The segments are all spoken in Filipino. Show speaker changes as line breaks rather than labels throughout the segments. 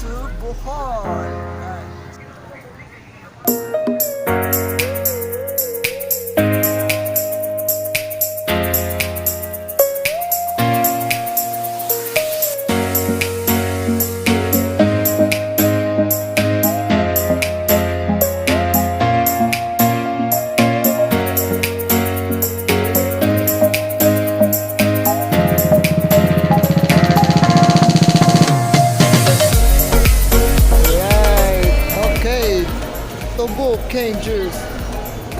to Bohol. Tubo cane juice.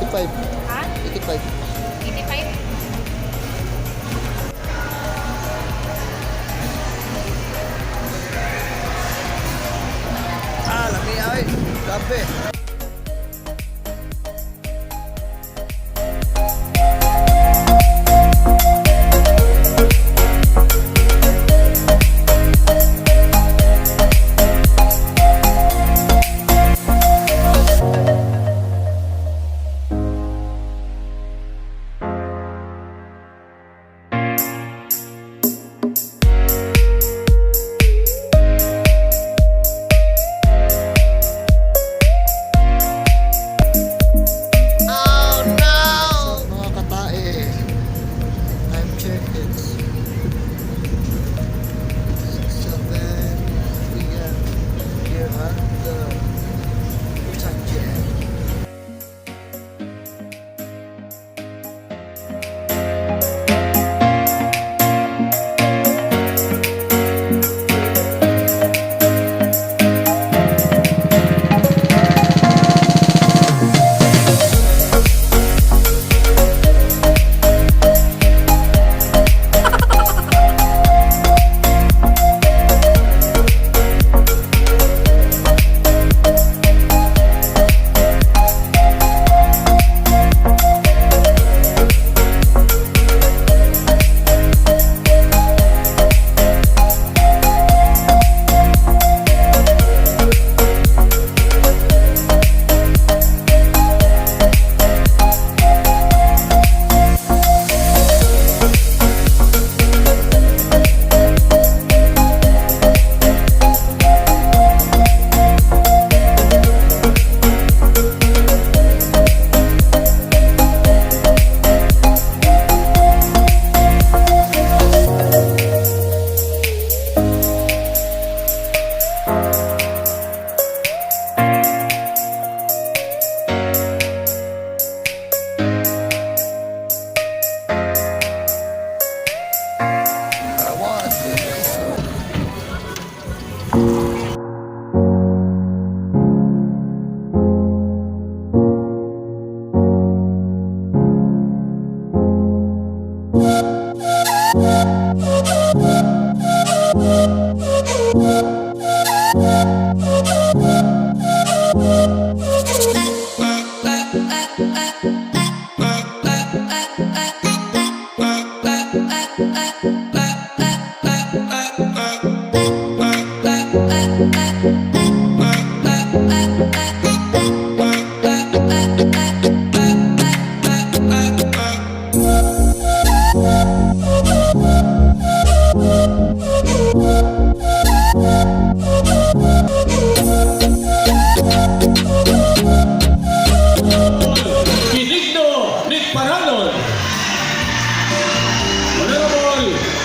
85.
Ha?
85.
85?
Ah, lami ay. Kape.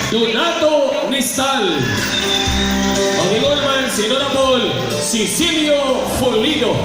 Donato Nistal. Panginoon naman si Honorable Cecilio Folido.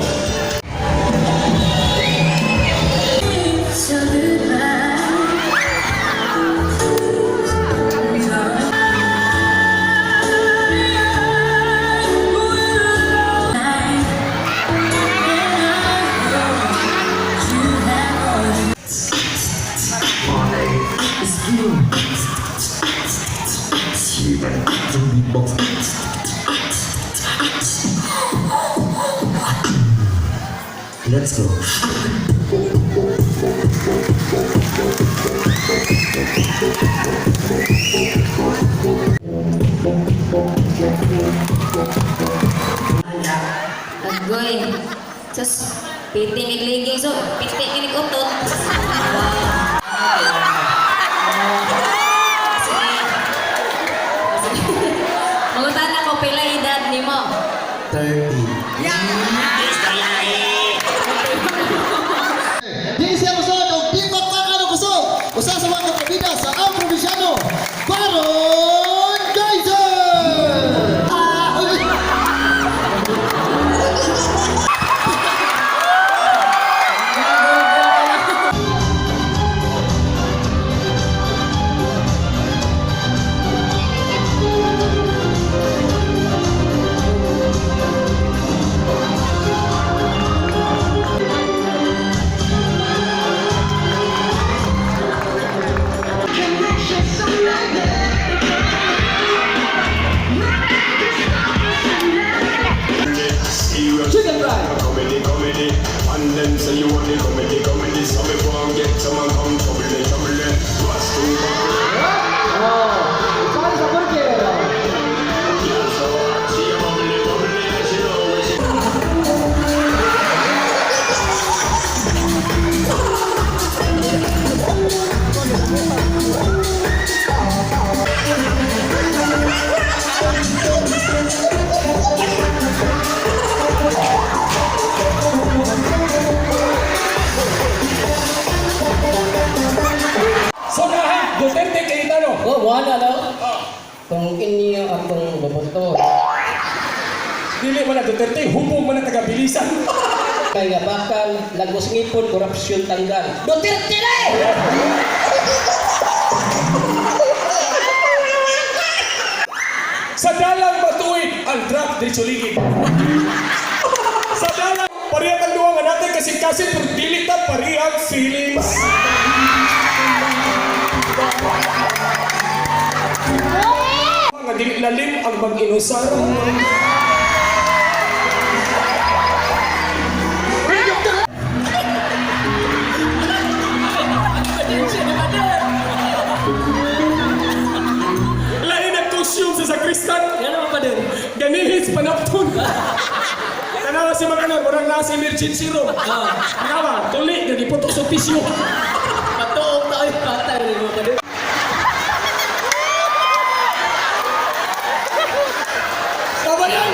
Let's go.
Agoy. Sus, piti nigliging so, piti nigutot. Sige. Mangutan ako pila edad nimo.
Saan sa burger?
So lahat, Duterte Cayetano.
Oh, wala daw. Kung inyo akong bubuto.
Dili man na Duterte, hubong man na taga-bilisan.
Kaya bakal, lagos ngipon, korupsyon tanggal. Duterte na eh!
Sa dalang matuwid ang draft diretso ligid. Sa dalang parehang ang duwa nga natin kasi pero dili ta parehang feelings. Mga dili lalim ang mag-inusar. Lain ang consume sa sakristan.
Yan naman pa din.
Ganihit sa panapton. Tanawa si Maganon, orang nasa emergency room. Tanawa, tuli, nagiputok sa tisyo.
Patuong tayo patay rin mo pa din.
Tama yan!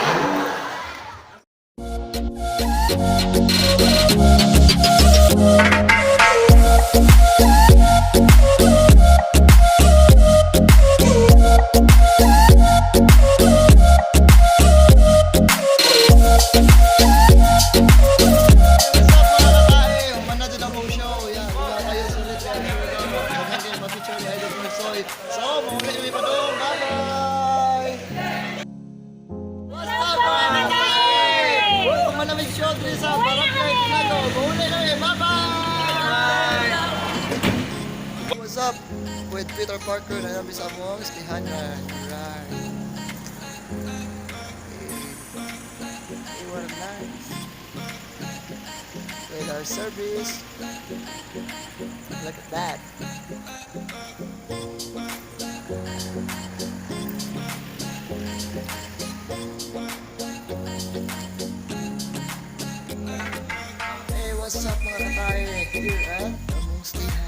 So, mamuli kami pa doon. Bye-bye! What's up, mga kay? Woo! Manamig show dito sa Barangay Pinago. Mamuli kami. Bye-bye! What's up? With Peter Parker na namin sa among skihan na. Right. Hey, what a nice. With our service. Look at that. Hey, what's up mga katay? Here at Among Stihan.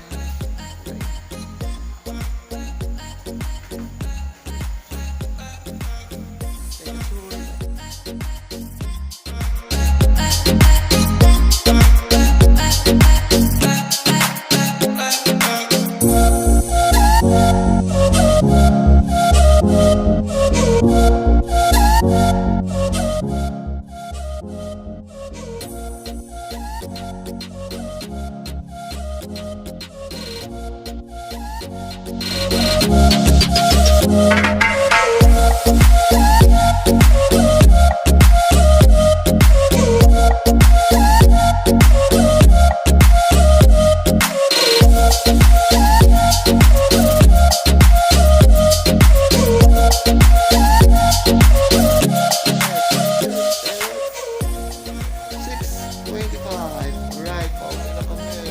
Right, pauwi na kami.